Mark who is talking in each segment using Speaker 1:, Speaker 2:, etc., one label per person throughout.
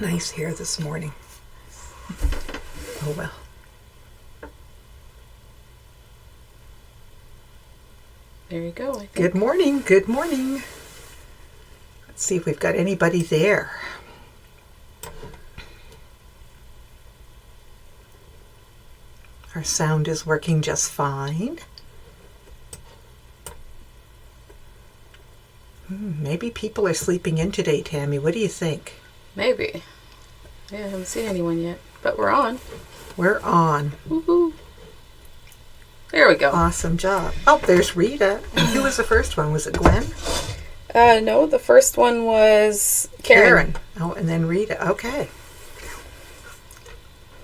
Speaker 1: nice hair this morning. Oh well.
Speaker 2: There you go. I think.
Speaker 1: Good morning. Good morning. Let's see if we've got anybody there. Our sound is working just fine. Maybe people are sleeping in today, Tammy. What do you think?
Speaker 2: Maybe. Yeah, I haven't seen anyone yet, but we're on.
Speaker 1: We're on.
Speaker 2: Woohoo! There we go.
Speaker 1: Awesome job. Oh, there's Rita. And who was the first one? Was it Gwen?
Speaker 2: No, the first one was Karen.
Speaker 1: Oh, and then Rita. Okay.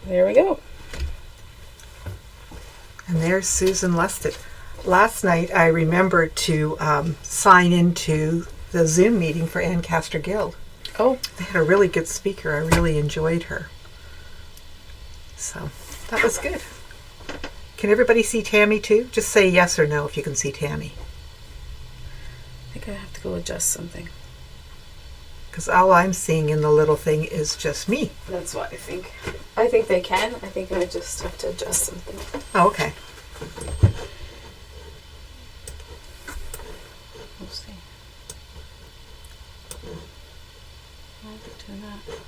Speaker 2: There we go.
Speaker 1: And there's Susan Lusted. Last night I remembered to sign into the Zoom meeting for Ancaster Guild.
Speaker 2: Oh.
Speaker 1: They had a really good speaker. I really enjoyed her. So that was good. Can everybody see Tammy too? Just say yes or no if you can see Tammy.
Speaker 2: I think I have to go adjust something.
Speaker 1: Because all I'm seeing in the little thing is just me.
Speaker 2: That's what I think. I think they can. I think I just have to adjust something.
Speaker 1: Oh, okay.
Speaker 2: We'll see. I'll be doing that.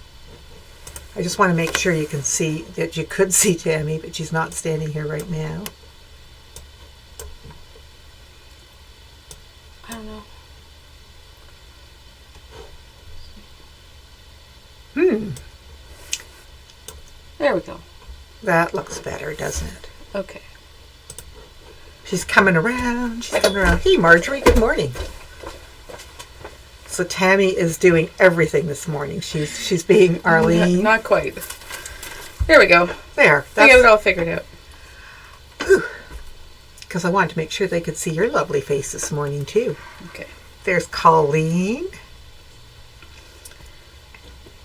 Speaker 1: I just want to make sure you can see that you could see Tammy, but she's not standing here right now.
Speaker 2: I don't know. There we go.
Speaker 1: That looks better, doesn't it?
Speaker 2: Okay.
Speaker 1: She's coming around. She's coming around. Hey, Marjorie, good morning. So Tammy is doing everything this morning. She's being Arlene.
Speaker 2: Not quite. There we go.
Speaker 1: There.
Speaker 2: I got it all figured out.
Speaker 1: Because I wanted to make sure they could see your lovely face this morning, too.
Speaker 2: Okay.
Speaker 1: There's Colleen.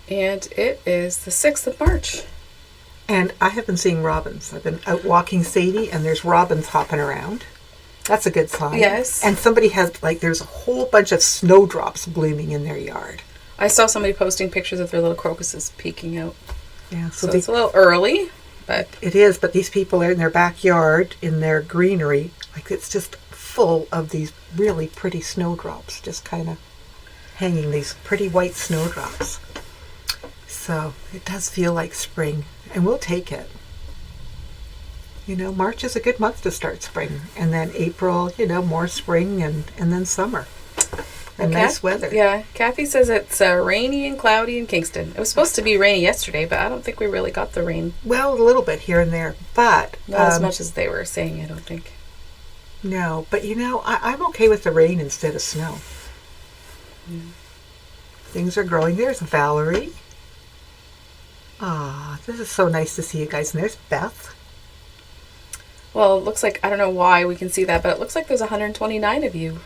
Speaker 2: And it is the 6th of March.
Speaker 1: And I have been seeing robins. I've been out walking Sadie, and there's robins hopping around. That's a good sign.
Speaker 2: Yes.
Speaker 1: And somebody has, there's a whole bunch of snowdrops blooming in their yard.
Speaker 2: I saw somebody posting pictures of their little crocuses peeking out.
Speaker 1: Yeah.
Speaker 2: So it's a little early, but...
Speaker 1: It is, but these people are in their backyard, in their greenery. It's just full of these really pretty snowdrops, just kind of hanging, these pretty white snowdrops. So it does feel like spring, and we'll take it. March is a good month to start spring, and then April, more spring, and then summer. And nice weather.
Speaker 2: Yeah, Kathy says it's rainy and cloudy in Kingston. It was supposed to be rainy yesterday, but I don't think we really got the rain.
Speaker 1: Well, a little bit here and there, but...
Speaker 2: Not as much as they were saying, I don't think.
Speaker 1: No, but I'm okay with the rain instead of snow.
Speaker 2: Yeah.
Speaker 1: Things are growing. There's Valerie. Ah, this is so nice to see you guys. And there's Beth.
Speaker 2: Well, it looks like, I don't know why we can see that, but it looks like there's 129 of you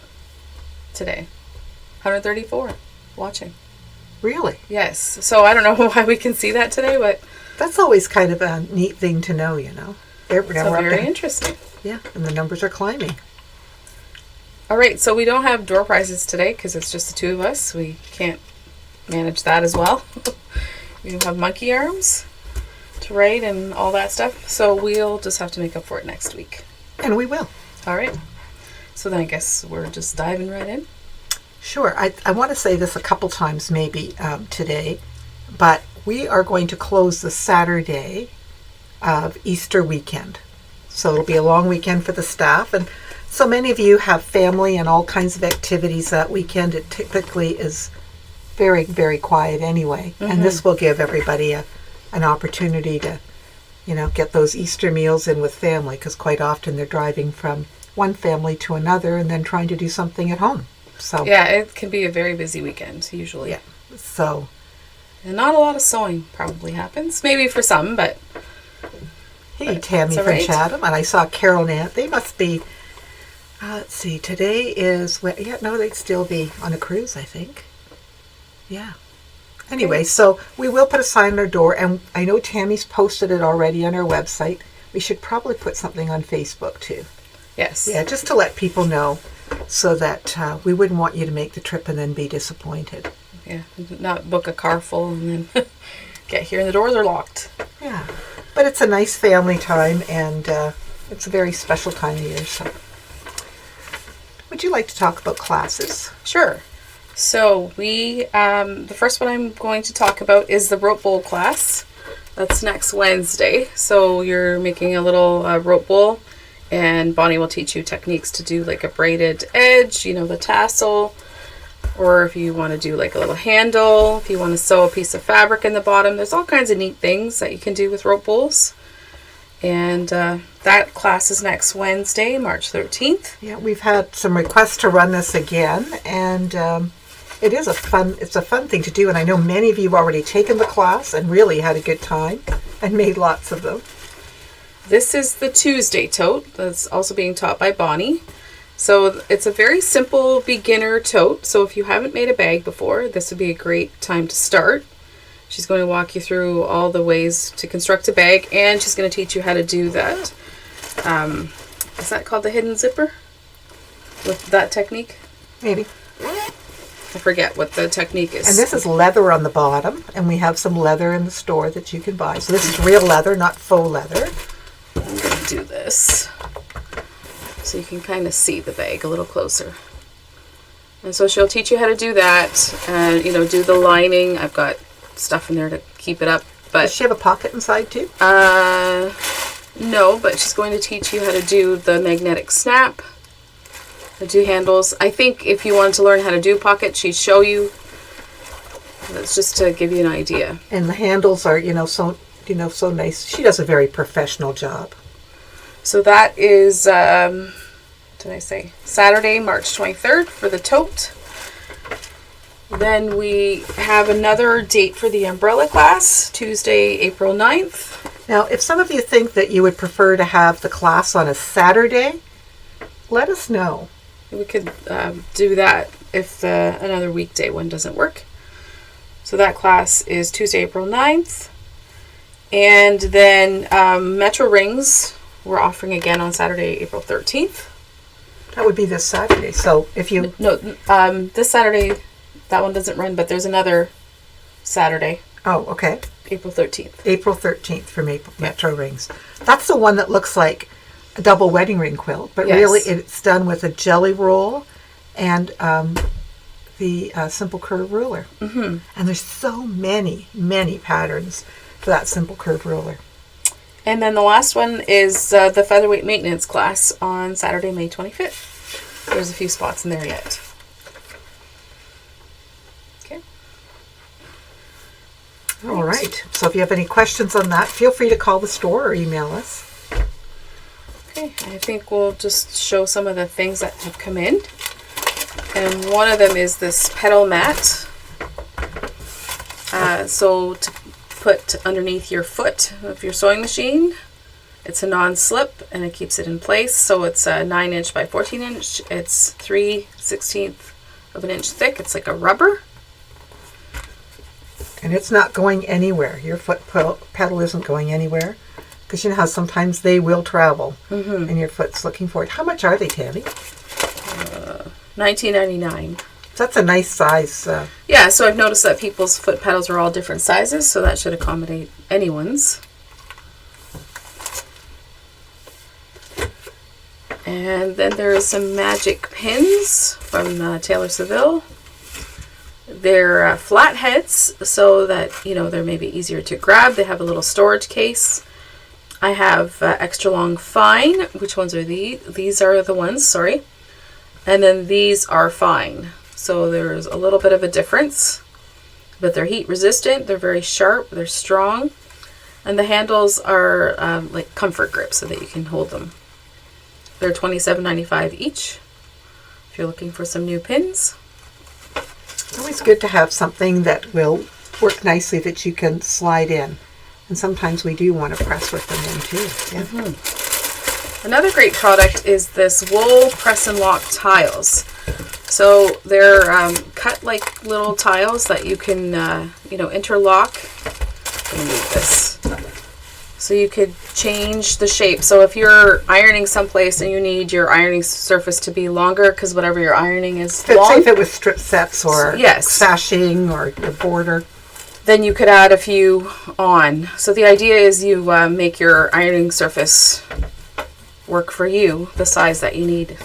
Speaker 2: today. 134 watching.
Speaker 1: Really?
Speaker 2: Yes. So I don't know why we can see that today, but...
Speaker 1: That's always kind of a neat thing to know,
Speaker 2: So very interesting.
Speaker 1: Yeah, and the numbers are climbing.
Speaker 2: All right, so we don't have door prizes today because it's just the two of us. We can't manage that as well. We don't have monkey arms to write and all that stuff. So we'll just have to make up for it next week.
Speaker 1: And we will.
Speaker 2: All right. So then I guess we're just diving right in.
Speaker 1: Sure. I want to say this a couple times maybe today, but we are going to close the Saturday of Easter weekend. So it'll be a long weekend for the staff. And so many of you have family and all kinds of activities that weekend. It typically is very, very quiet anyway. Mm-hmm. And this will give everybody an opportunity to, get those Easter meals in with family, because quite often they're driving from one family to another and then trying to do something at home. So
Speaker 2: yeah, it can be a very busy weekend usually.
Speaker 1: Yeah. So
Speaker 2: and not a lot of sewing probably happens. Maybe for some, but
Speaker 1: hey, Tammy from Chatham, and I saw Carol and Aunt. They must be let's see, today is they'd still be on a cruise, I think. Yeah. Anyway, so we will put a sign on our door, and I know Tammy's posted it already on our website. We should probably put something on Facebook too.
Speaker 2: Yes.
Speaker 1: Yeah, just to let people know, so that we wouldn't want you to make the trip and then be disappointed.
Speaker 2: Yeah, not book a car full and then get here and the doors are locked.
Speaker 1: Yeah, but it's a nice family time, and it's a very special time of year. So, would you like to talk about classes?
Speaker 2: Sure. So we, the first one I'm going to talk about is the rope bowl class. That's next Wednesday. So you're making a little rope bowl, and Bonnie will teach you techniques to do like a braided edge, you know, the tassel, or if you want to do like a little handle, if you want to sew a piece of fabric in the bottom. There's all kinds of neat things that you can do with rope bowls. And that class is next Wednesday, March 13th.
Speaker 1: Yeah, we've had some requests to run this again, and it's a fun thing to do. And I know many of you have already taken the class and really had a good time and made lots of them.
Speaker 2: This is the Tuesday tote that's also being taught by Bonnie. So it's a very simple beginner tote. So if you haven't made a bag before, this would be a great time to start. She's going to walk you through all the ways to construct a bag, and she's going to teach you how to do that. Is that called the hidden zipper? With that technique?
Speaker 1: Maybe.
Speaker 2: I forget what the technique is.
Speaker 1: And this is leather on the bottom, and we have some leather in the store that you can buy. So this is real leather, not faux leather.
Speaker 2: I'm going to do this so you can kind of see the bag a little closer. And so she'll teach you how to do that, and do the lining. I've got stuff in there to keep it up. But
Speaker 1: does she have a pocket inside too?
Speaker 2: No, but she's going to teach you how to do the magnetic snap, the two handles. I think if you wanted to learn how to do pockets, she'd show you. That's just to give you an idea.
Speaker 1: And the handles are, so nice. She does a very professional job.
Speaker 2: So that is, did I say Saturday, March 23rd for the tote. Then we have another date for the umbrella class, Tuesday, April 9th.
Speaker 1: Now, if some of you think that you would prefer to have the class on a Saturday, let us know.
Speaker 2: We could do that if another weekday one doesn't work. So that class is Tuesday, April 9th. And then Metro Rings, we're offering again on Saturday, April 13th.
Speaker 1: That would be this Saturday. So if you...
Speaker 2: No, this Saturday... That one doesn't run, but there's another Saturday.
Speaker 1: Oh, okay.
Speaker 2: April 13th.
Speaker 1: April 13th for Metro Rings. That's the one that looks like a double wedding ring quilt, but really it's done with a jelly roll and the simple curve ruler. Mm-hmm. And there's so many patterns for that simple curve ruler.
Speaker 2: And then the last one is the featherweight maintenance class on Saturday, May 25th. There's a few spots in there yet.
Speaker 1: All right. So if you have any questions on that, feel free to call the store or email us.
Speaker 2: Okay. I think we'll just show some of the things that have come in. And one of them is this pedal mat. So to put underneath your foot of your sewing machine. It's a non-slip and it keeps it in place. So it's a 9-inch by 14-inch. It's 3/16 of an inch thick. It's like a rubber.
Speaker 1: And it's not going anywhere. Your foot pedal isn't going anywhere. Because you know how sometimes they will travel and your foot's looking for it. How much are they, Tammy?
Speaker 2: $19.99.
Speaker 1: So that's a nice size.
Speaker 2: Yeah, so I've noticed that people's foot pedals are all different sizes, so that should accommodate anyone's. And then there are some magic pins from Taylor Seville. They're flat heads, so that, they're maybe easier to grab. They have a little storage case. I have extra long fine. Which ones are these? These are the ones, sorry. And then these are fine. So there's a little bit of a difference. But they're heat resistant. They're very sharp. They're strong. And the handles are like comfort grips so that you can hold them. They're $27.95 each if you're looking for some new pins.
Speaker 1: It's always good to have something that will work nicely that you can slide in. And sometimes we do want to press with them in too. Yeah.
Speaker 2: Mm-hmm. Another great product is this wool press and lock tiles. So they're cut like little tiles that you can, interlock. Let me move this. So So you could change the shape. So if you're ironing someplace and you need your ironing surface to be longer because whatever you're ironing is long.
Speaker 1: Say if it was strip sets or
Speaker 2: yes.
Speaker 1: sashing or your border.
Speaker 2: Then you could add a few on. So the idea is you make your ironing surface work for you, the size that you need.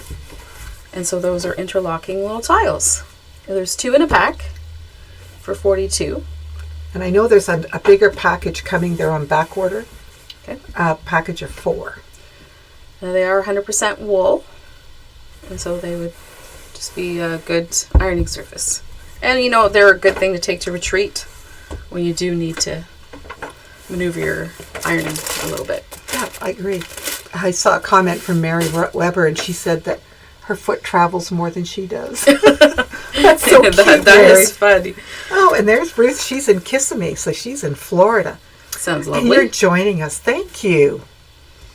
Speaker 2: And so those are interlocking little tiles. There's 2 in a pack for $42.
Speaker 1: And I know there's a bigger package coming there on back order.
Speaker 2: Okay.
Speaker 1: A package of 4.
Speaker 2: Now they are 100% wool. And so they would just be a good ironing surface. And you know, they're a good thing to take to retreat when you do need to maneuver your ironing a little bit.
Speaker 1: Yeah, I agree. I saw a comment from Mary Weber, and she said that her foot travels more than she does. That's so cute,
Speaker 2: that is funny.
Speaker 1: Oh, and there's Ruth. She's in Kissimmee, so she's in Florida.
Speaker 2: Sounds lovely.
Speaker 1: And you're joining us. Thank you.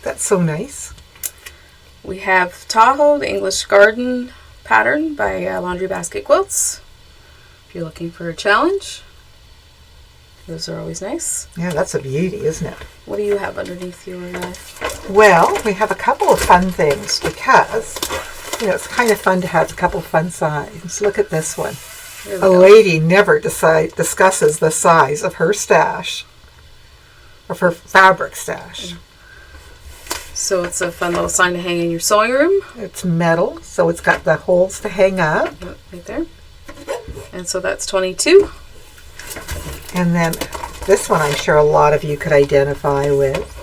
Speaker 1: That's so nice.
Speaker 2: We have Tahoe, the English Garden pattern by Laundry Basket Quilts. If you're looking for a challenge, those are always nice.
Speaker 1: Yeah, that's a beauty, isn't it?
Speaker 2: What do you have underneath your...
Speaker 1: Well, we have a couple of fun things because, you know, it's kind of fun to have a couple of fun signs. Look at this one. A lady never discusses the size of her stash, of her fabric stash.
Speaker 2: So it's a fun little sign to hang in your sewing room.
Speaker 1: It's metal, so it's got the holes to hang up.
Speaker 2: Yep, right there. And so that's $22.
Speaker 1: And then this one I'm sure a lot of you could identify with.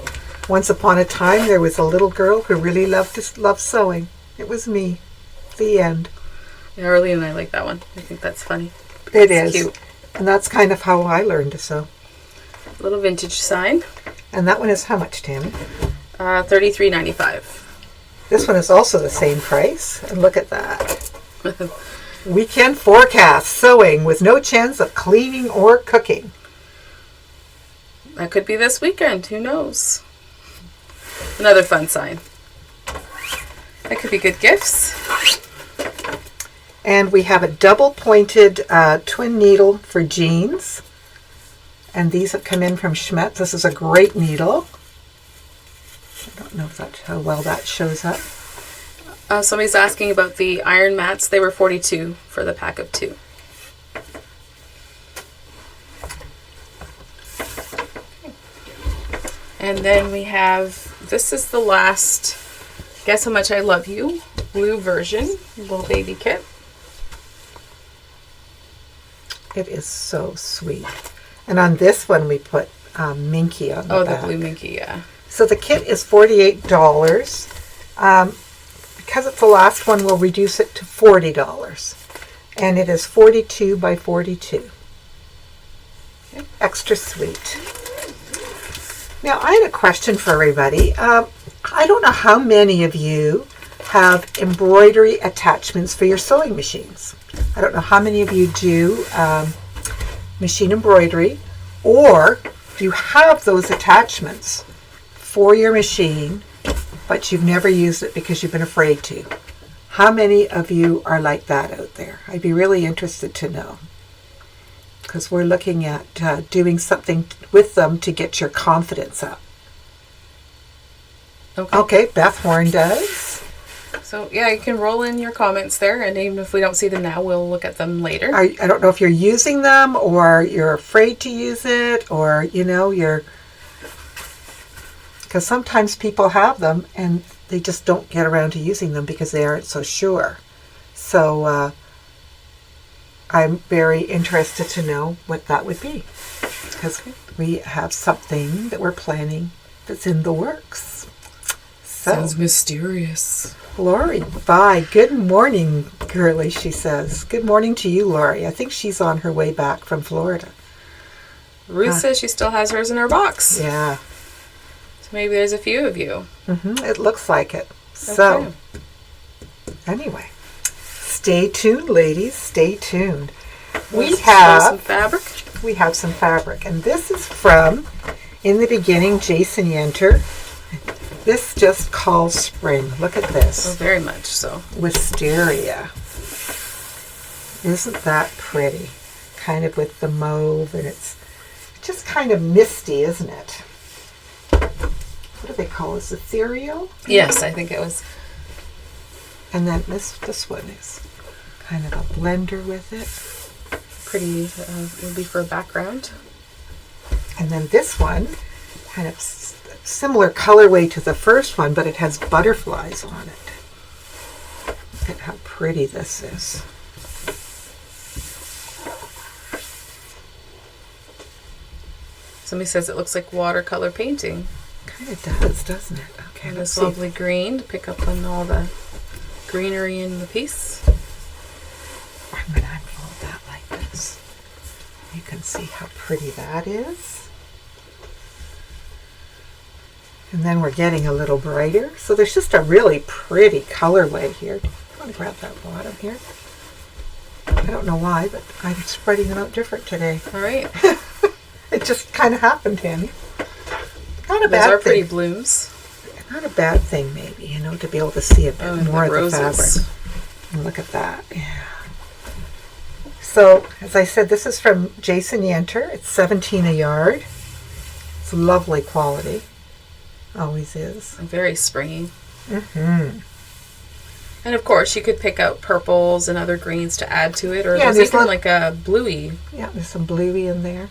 Speaker 1: Once upon a time there was a little girl who really loved sewing. It was me. The end.
Speaker 2: Yeah, Arlene and I like that one. I think that's funny.
Speaker 1: It's
Speaker 2: cute.
Speaker 1: And that's kind of how I learned to sew.
Speaker 2: Little vintage sign.
Speaker 1: And that one is how much, Tammy?
Speaker 2: $33.95.
Speaker 1: This one is also the same price. And look at that. Weekend forecast, sewing with no chance of cleaning or cooking.
Speaker 2: That could be this weekend. Who knows? Another fun sign. That could be good gifts.
Speaker 1: And we have a double pointed twin needle for jeans. And these have come in from Schmetz. This is a great needle. I don't know if how well that shows up.
Speaker 2: Somebody's asking about the iron mats. They were $42 for the pack of 2. And then we have, this is the last Guess How Much I Love You blue version, little baby kit.
Speaker 1: It is so sweet. And on this one we put Minky on the back.
Speaker 2: The blue Minky, yeah.
Speaker 1: So the kit is $48. Because it's the last one, we'll reduce it to $40. And it is 42 by 42.
Speaker 2: Okay.
Speaker 1: Extra sweet. Now, I had a question for everybody. I don't know how many of you have embroidery attachments for your sewing machines. I don't know how many of you do machine embroidery, or you have those attachments for your machine, but you've never used it because you've been afraid to. How many of you are like that out there? I'd be really interested to know, because we're looking at doing something with them to get your confidence up. Okay, Beth Horn does.
Speaker 2: So, yeah, you can roll in your comments there, and even if we don't see them now, we'll look at them later.
Speaker 1: I don't know if you're using them, or you're afraid to use it, or, you know, because sometimes people have them, and they just don't get around to using them because they aren't so sure. So, I'm very interested to know what that would be, because we have something that we're planning that's in the works. So,
Speaker 2: sounds mysterious.
Speaker 1: Lori, bye. Good morning, girlie, she says. Good morning to you, Lori. I think she's on her way back from Florida.
Speaker 2: Ruth says she still has hers in her box.
Speaker 1: Yeah.
Speaker 2: So maybe there's a few of you.
Speaker 1: It looks like it. So, anyway, stay tuned, ladies. Stay tuned. We have
Speaker 2: some fabric.
Speaker 1: We have some fabric, and this is from In the Beginning, Jason Yenter. This just calls spring. Look at this.
Speaker 2: Oh, very much so.
Speaker 1: Wisteria. Isn't that pretty? Kind of with the mauve, and it's just kind of misty, isn't it? what do they call this? Ethereal?
Speaker 2: Yes, I think it was.
Speaker 1: And then this one is kind of a blender with it.
Speaker 2: Pretty, would be for a background.
Speaker 1: And then this one, kind of similar colorway to the first one, but it has butterflies on it. Look at how pretty this is.
Speaker 2: Somebody says it looks like watercolor painting.
Speaker 1: Kind of does, doesn't it? Okay,
Speaker 2: And
Speaker 1: let's
Speaker 2: this
Speaker 1: see.
Speaker 2: lovely green to pick up on all the greenery in the piece.
Speaker 1: I'm going to unfold that like this. You can see how pretty that is. And then we're getting a little brighter. So there's just a really pretty colorway here. I want to grab that bottom here. I don't know why, but I'm spreading them out different today.
Speaker 2: All right.
Speaker 1: It just kind of happened, Tammy. Not a
Speaker 2: Those
Speaker 1: bad
Speaker 2: are pretty
Speaker 1: thing.
Speaker 2: blooms.
Speaker 1: Not a bad thing, maybe, you know, to be able to see a bit more of the
Speaker 2: roses.
Speaker 1: fabric. And look at that. Yeah. So, as I said, this is from Jason Yenter. It's $17 a yard. It's lovely quality. Always is.
Speaker 2: Very springy.
Speaker 1: Mm-hmm.
Speaker 2: And of course, you could pick out purples and other greens to add to it, or
Speaker 1: Yeah,
Speaker 2: there's
Speaker 1: there's
Speaker 2: even like a bluey.
Speaker 1: Yeah, there's some bluey in there.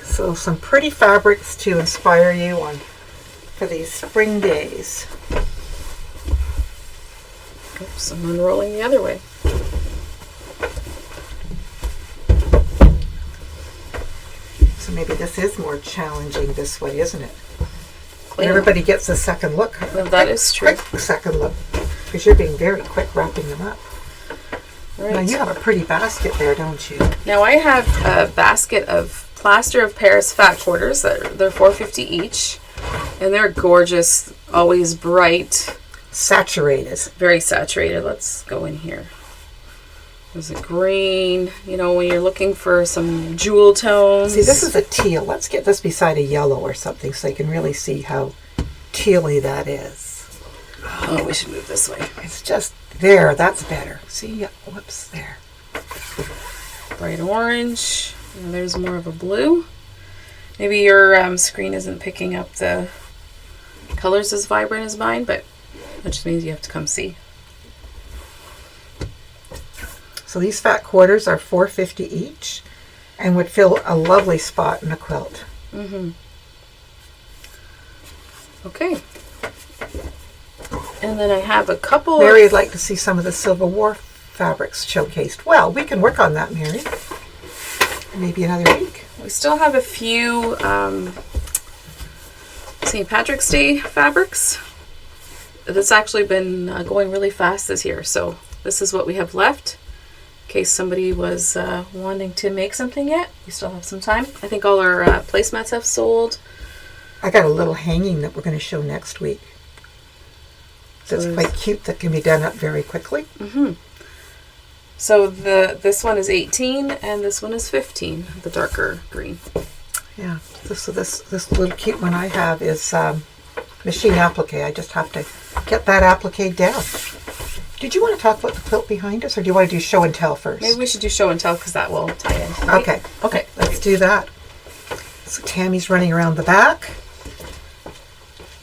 Speaker 1: So some pretty fabrics to inspire you on for these spring days.
Speaker 2: Oops, I'm unrolling the other way.
Speaker 1: So maybe this is more challenging this way, isn't it?
Speaker 2: Clean.
Speaker 1: Everybody gets a second look.
Speaker 2: Well, that is true.
Speaker 1: Quick second look, because you're being very quick wrapping them up.
Speaker 2: Right.
Speaker 1: Now you have a pretty basket there, don't you?
Speaker 2: Now I have a basket of plaster of Paris fat quarters. They're $4.50 each, and they're gorgeous. Always bright,
Speaker 1: Saturated.
Speaker 2: very saturated. Let's go in here. There's a green. You know, when you're looking for some jewel tones.
Speaker 1: See, this is a teal. Let's get this beside a yellow or something so you can really see how tealy that is.
Speaker 2: Oh, we should move this way.
Speaker 1: It's just there. That's better. See? Yeah, whoops, there.
Speaker 2: Bright orange. And there's more of a blue. Maybe your screen isn't picking up the colors as vibrant as mine, but that just means you have to come see.
Speaker 1: So these fat quarters are $4.50 each and would fill a lovely spot in a quilt.
Speaker 2: Mm-hmm. Okay. And then I have a couple
Speaker 1: Mary would like to see some of the Civil War fabrics showcased. Well, we can work on that, Mary. Maybe another week.
Speaker 2: We still have a few St. Patrick's Day fabrics. That's actually been going really fast this year, so this is what we have left. In case somebody was wanting to make something yet, we still have some time. I think all our placemats have sold.
Speaker 1: I got a little hanging that we're going to show next week. That's
Speaker 2: So
Speaker 1: quite cute. That can be done up very quickly.
Speaker 2: Mm-hmm. So this one is 18 and this one is 15, the darker green.
Speaker 1: Yeah. So this little cute one I have is machine applique. I just have to get that applique down. Did you want to talk about the quilt behind us, or do you want to do show and tell first?
Speaker 2: Maybe we should do show and tell because that will tie in. Right?
Speaker 1: Okay.
Speaker 2: Okay.
Speaker 1: Let's do that. So Tammy's running around the back.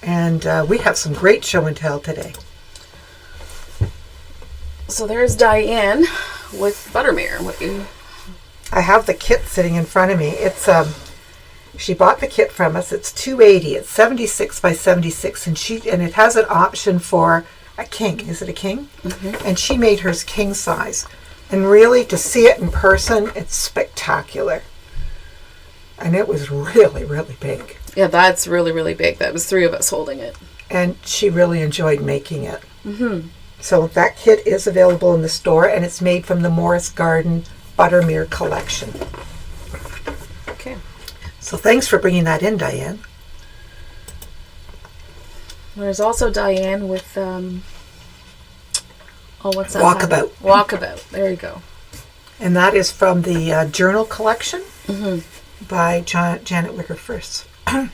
Speaker 1: And we have some great show and tell today.
Speaker 2: So there's Diane with Buttermere.
Speaker 1: I have the kit sitting in front of me. It's she bought the kit from us. It's $2.80. It's 76 by 76, and it has an option for a king. Is it a king? Mm-hmm. And she made hers king size. And really, to see it in person, it's spectacular. And it was really, really big.
Speaker 2: Yeah, that's really, really big. That was 3 of us holding it.
Speaker 1: And she really enjoyed making it.
Speaker 2: Mm-hmm.
Speaker 1: So that kit is available in the store, and it's made from the Morris Garden Buttermere collection.
Speaker 2: Okay.
Speaker 1: So thanks for bringing that in, Diane.
Speaker 2: There's also Diane with, what's that?
Speaker 1: Walkabout.
Speaker 2: Walkabout. There you go.
Speaker 1: And that is from the journal collection
Speaker 2: Mm-hmm.
Speaker 1: by Janet Wicker First. And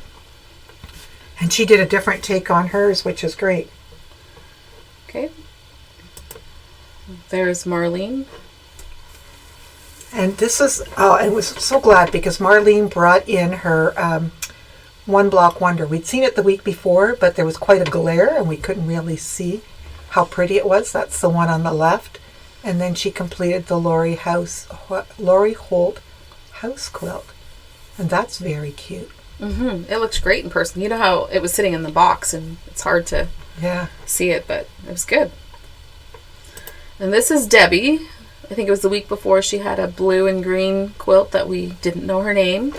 Speaker 1: she did a different take on hers, which is great.
Speaker 2: Okay. There's Marlene.
Speaker 1: And this is, I was so glad because Marlene brought in her One Block Wonder. We'd seen it the week before, but there was quite a glare and we couldn't really see how pretty it was. That's the one on the left. And then she completed the Lori Holt house quilt. And that's very cute.
Speaker 2: It looks great in person. You know how it was sitting in the box and it's hard to see it, but it was good. And this is Debbie. I think it was the week before she had a blue and green quilt that we didn't know her name.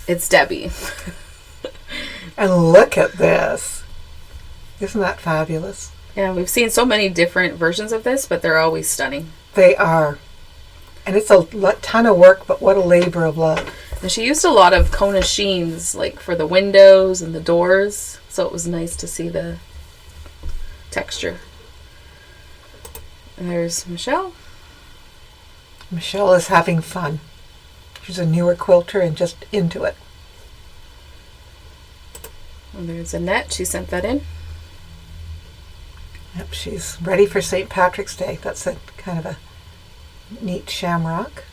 Speaker 2: It's Debbie.
Speaker 1: And look at this. Isn't that fabulous?
Speaker 2: Yeah, we've seen so many different versions of this, but they're always stunning.
Speaker 1: They are. And it's a ton of work, but what a labor of love.
Speaker 2: And she used a lot of Kona sheens, like for the windows and the doors. So it was nice to see the texture. And there's Michelle.
Speaker 1: Michelle is having fun. She's a newer quilter and just into it.
Speaker 2: And there's Annette. She sent that in.
Speaker 1: Yep, she's ready for St. Patrick's Day. That's a kind of a neat shamrock.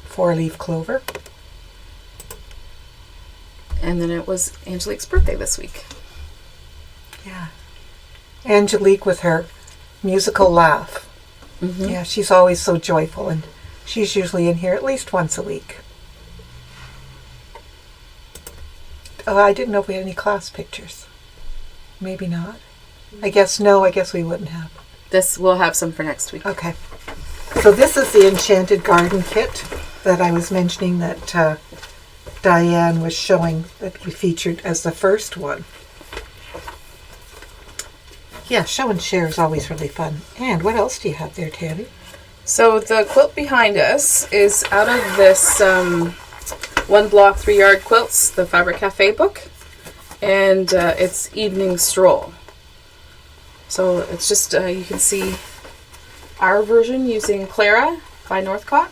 Speaker 1: 4-leaf clover.
Speaker 2: And then it was Angelique's birthday this week.
Speaker 1: Yeah. Angelique with her musical laugh.
Speaker 2: Mm-hmm.
Speaker 1: Yeah, she's always so joyful, and she's usually in here at least once a week. Oh, I didn't know if we had any class pictures. Maybe not. I guess we wouldn't have.
Speaker 2: This, we'll have some for next week.
Speaker 1: Okay. So this is the Enchanted Garden kit that I was mentioning that Diane was showing that we featured as the first one. Yeah, show and share is always really fun. And what else do you have there, Tammy?
Speaker 2: So the quilt behind us is out of this 1 Block 3 Yard Quilts, the Fabric Cafe book. And it's Evening Stroll. So it's just, you can see our version using Clara by Northcott.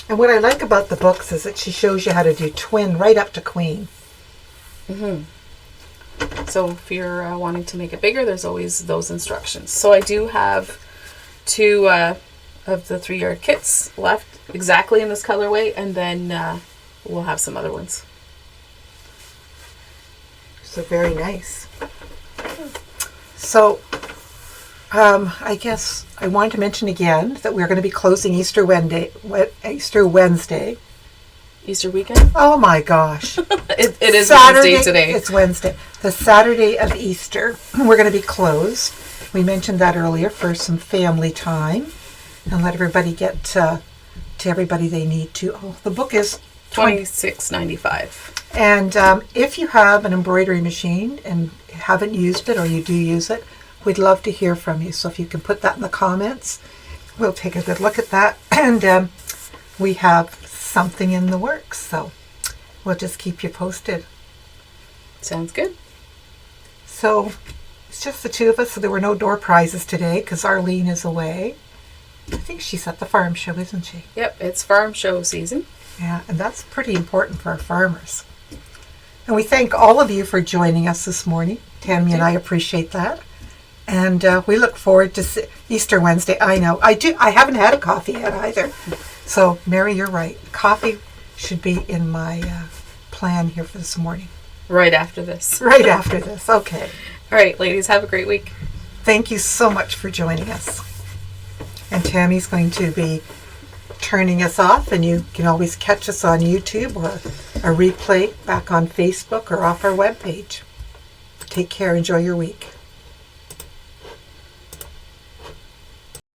Speaker 1: And what I like about the books is that she shows you how to do twin right up to queen.
Speaker 2: Mm-hmm. So if you're wanting to make it bigger, there's always those instructions. So I do have 2 of the 3 yard kits left exactly in this colorway, and then we'll have some other ones.
Speaker 1: So very nice. So I guess I want to mention again that we're going to be closing Easter Wednesday.
Speaker 2: Easter weekend?
Speaker 1: Oh my gosh.
Speaker 2: It is
Speaker 1: Saturday,
Speaker 2: Wednesday today.
Speaker 1: It's Wednesday. The Saturday of Easter, we're going to be closed. We mentioned that earlier for some family time and let everybody get to everybody they need to. Oh, the book is
Speaker 2: $26.95.
Speaker 1: And if you have an embroidery machine and haven't used it or you do use it, we'd love to hear from you. So if you can put that in the comments, we'll take a good look at that. And we have something in the works, so we'll just keep you posted.
Speaker 2: Sounds good.
Speaker 1: So it's just the 2 of us, so there were no door prizes today because Arlene is away. I think she's at the farm show, isn't she?
Speaker 2: Yep, it's farm show season.
Speaker 1: Yeah, and that's pretty important for our farmers. And we thank all of you for joining us this morning. Tammy and I appreciate that. And we look forward to Easter Wednesday. I know. I haven't had a coffee yet either. So, Mary, you're right. Coffee should be in my plan here for this morning.
Speaker 2: Right after this.
Speaker 1: Right after this. Okay.
Speaker 2: All right, ladies, have a great week.
Speaker 1: Thank you so much for joining us. And Tammy's going to be turning us off, and you can always catch us on YouTube or a replay back on Facebook or off our webpage. Take care. Enjoy your week.